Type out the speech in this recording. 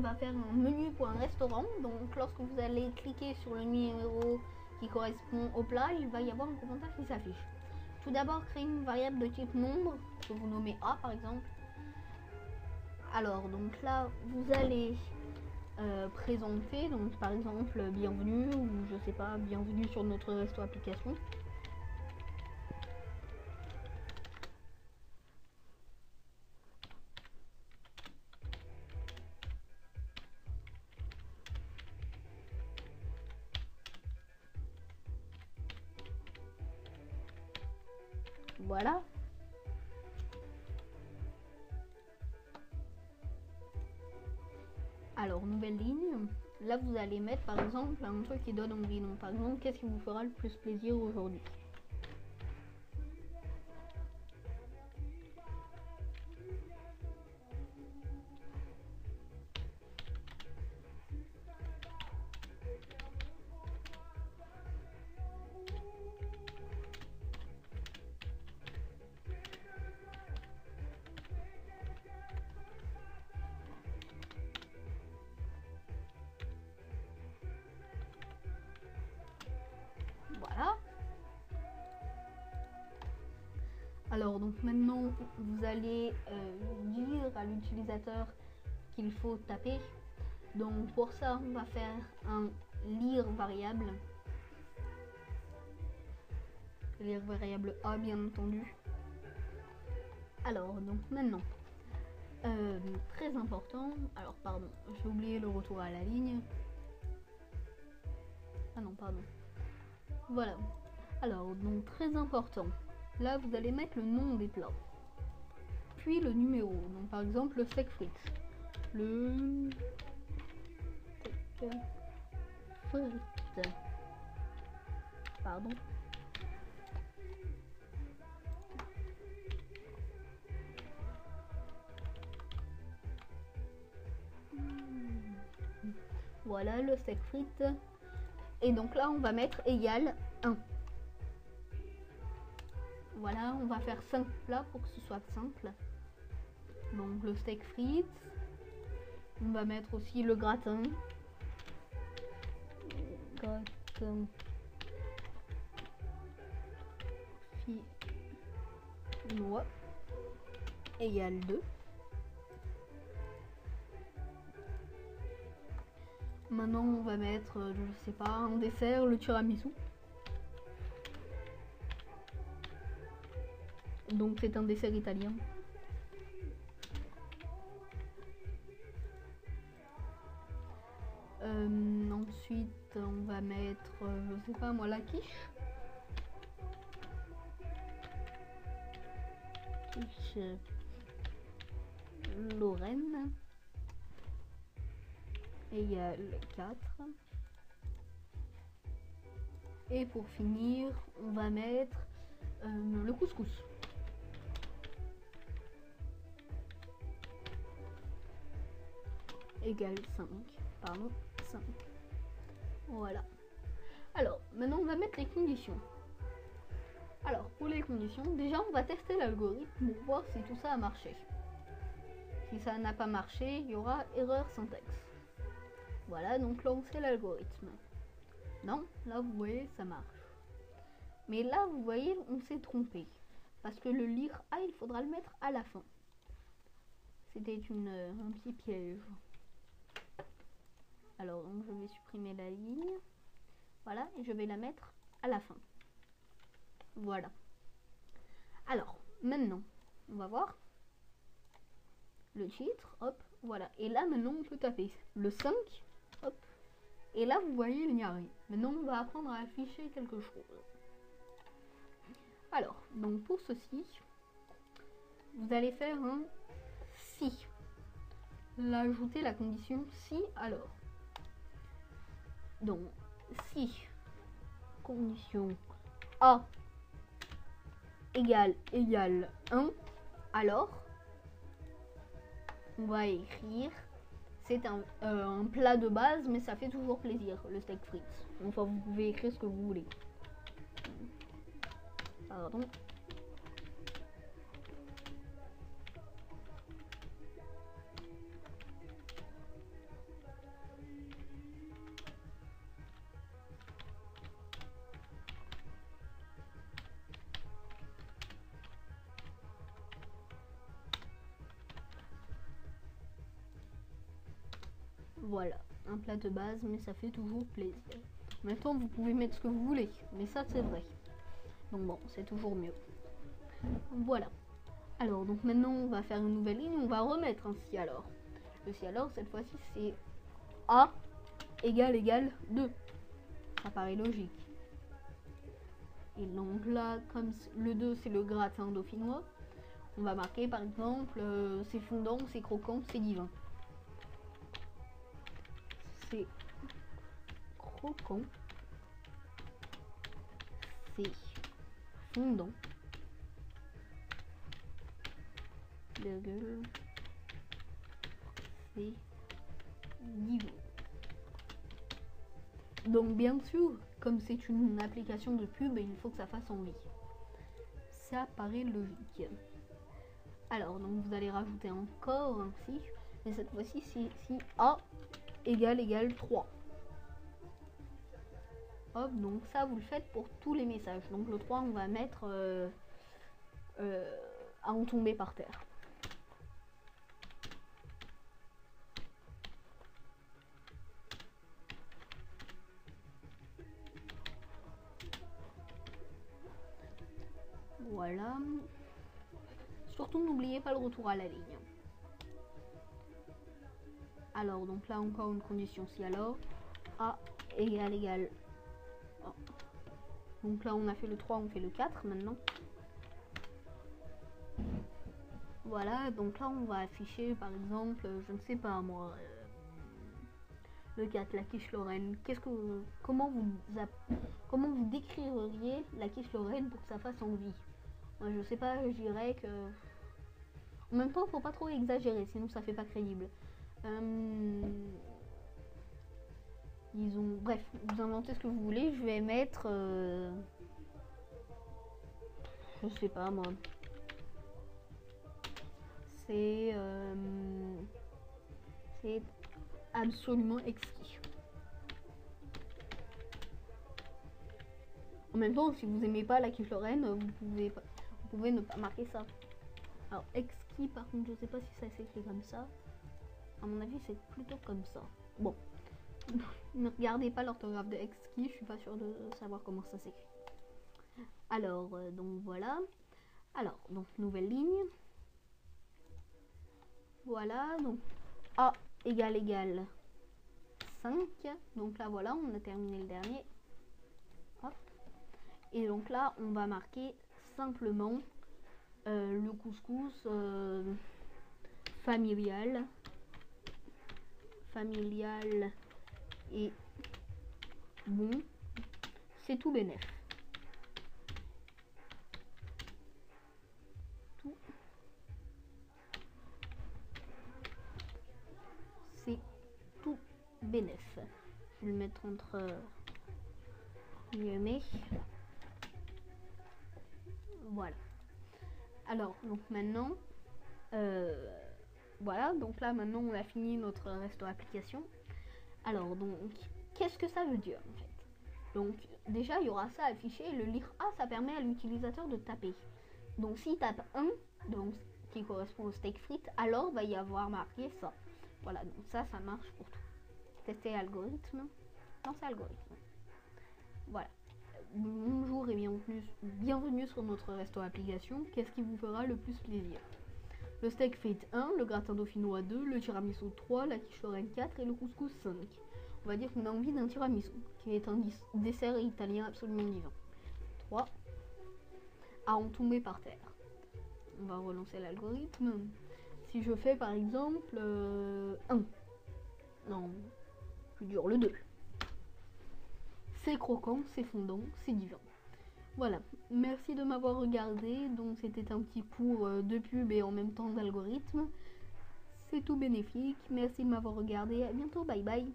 va faire un menu pour un restaurant. Donc lorsque vous allez cliquer sur le numéro qui correspond au plat, il va y avoir un commentaire qui s'affiche. Tout d'abord, créez une variable de type nombre, que vous nommez A par exemple. Alors donc là, vous allez présenter, donc par exemple bienvenue, ou je sais pas, bienvenue sur notre resto application. Voilà. Alors, nouvelle ligne. Là, vous allez mettre par exemple un truc qui donne envie. Donc, par exemple, qu'est-ce qui vous fera le plus plaisir aujourd'hui? Voilà. Alors donc maintenant vous allez dire à l'utilisateur qu'il faut taper. Donc pour ça on va faire un lire variable. Lire variable A bien entendu. Alors donc maintenant très important. Alors pardon, j'ai oublié le retour à la ligne. Ah non pardon. Voilà. Alors donc très important. Là, vous allez mettre le nom des plats. Puis le numéro. Donc, par exemple, le steak frites. Le steak frites. Pardon. Voilà, le steak frites. Et donc là, on va mettre égal 1. Voilà, on va faire 5 plats pour que ce soit simple. Donc le steak frites. On va mettre aussi le gratin. Gratin. Noix. Égale 2. Maintenant, on va mettre, je sais pas, un dessert, le tiramisu. Donc c'est un dessert italien. Ensuite on va mettre, je sais pas moi, la quiche. Quiche Lorraine égale 4. Et pour finir on va mettre le couscous. Égale 5. Pardon, 5. Voilà. Alors, maintenant on va mettre les conditions. Alors, pour les conditions, déjà on va tester l'algorithme pour voir si tout ça a marché. Si ça n'a pas marché, il y aura erreur syntaxe. Voilà, donc là on sait l'algorithme. Non, là vous voyez, ça marche. Mais là, vous voyez, on s'est trompé. Parce que le lire A, il faudra le mettre à la fin. C'était un petit piège. Alors, donc, je vais supprimer la ligne. Voilà, et je vais la mettre à la fin. Voilà. Alors, maintenant, on va voir le titre. Hop, voilà. Et là, maintenant, on peut taper le 5. Hop. Et là, vous voyez, il n'y a rien. Maintenant, on va apprendre à afficher quelque chose. Alors, donc pour ceci, vous allez faire un si. L'ajouter la condition si alors. Donc, si condition A égale 1, alors on va écrire, c'est un plat de base, mais ça fait toujours plaisir, le steak frites. Enfin, vous pouvez écrire ce que vous voulez. Pardon. Voilà, un plat de base, mais ça fait toujours plaisir. En même temps, vous pouvez mettre ce que vous voulez, mais ça c'est vrai. Donc bon, c'est toujours mieux. Voilà. Alors, donc maintenant, on va faire une nouvelle ligne, on va remettre un si alors. Le si alors, cette fois-ci, c'est A égale 2. Ça paraît logique. Et donc là, comme le 2, c'est le gratin dauphinois, on va marquer par exemple, c'est fondant, c'est croquant, c'est divin. C'est croquant, c'est fondant, virgule, c'est divin. Donc bien sûr, comme c'est une application de pub, il faut que ça fasse envie. Ça paraît logique. Alors, donc vous allez rajouter encore un si, mais cette fois-ci, c'est si A égale 3. Hop, donc ça, vous le faites pour tous les messages. Donc le 3, on va mettre à en tomber par terre. Voilà. Surtout, n'oubliez pas le retour à la ligne. Alors, donc là, encore une condition si alors. A égale. Oh. Donc là, on a fait le 3, on fait le 4 maintenant. Voilà, donc là, on va afficher, par exemple, je ne sais pas moi, le 4, la quiche Lorraine. Comment vous décririez la quiche Lorraine pour que ça fasse envie? Moi, je sais pas, je dirais que... En même temps, faut pas trop exagérer, sinon ça fait pas crédible. Disons, bref, vous inventez ce que vous voulez. Je vais mettre, je sais pas moi. C'est absolument exquis. En même temps, si vous aimez pas la quiche Lorraine, vous pouvez ne pas marquer ça. Alors exquis, par contre, je sais pas si ça s'écrit comme ça. À mon avis, c'est plutôt comme ça. Bon, ne regardez pas l'orthographe de exquis, je suis pas sûre de savoir comment ça s'écrit. Alors, donc voilà. Alors, donc nouvelle ligne. Voilà, donc A égale 5. Donc là, voilà, on a terminé le dernier. Hop. Et donc là, on va marquer simplement le couscous familial et bon, c'est tout bénef. Tout. C'est tout bénef. Je vais le mettre entre guillemets. Voilà. Alors, donc maintenant, voilà, donc là maintenant on a fini notre resto application. Alors donc, qu'est-ce que ça veut dire en fait? Donc déjà il y aura ça affiché, le lire A ça permet à l'utilisateur de taper. Donc s'il tape 1, donc qui correspond au steak frites, alors va y avoir marqué ça. Voilà, donc ça marche pour tout. Tester algorithme, lancer algorithme. Voilà. Bonjour et bienvenue sur notre resto application. Qu'est-ce qui vous fera le plus plaisir? Le steak frites 1, le gratin dauphinois 2, le tiramisu 3, la quiche Lorraine 4 et le couscous 5. On va dire qu'on a envie d'un tiramisu, qui est un dessert italien absolument divin. 3. À en tomber par terre. On va relancer l'algorithme. Si je fais par exemple 1. Non, plus dur, le 2. C'est croquant, c'est fondant, c'est divin. Voilà, merci de m'avoir regardé. Donc c'était un petit cours de pub et en même temps d'algorithme. C'est tout bénéfique. Merci de m'avoir regardé. À bientôt, bye bye.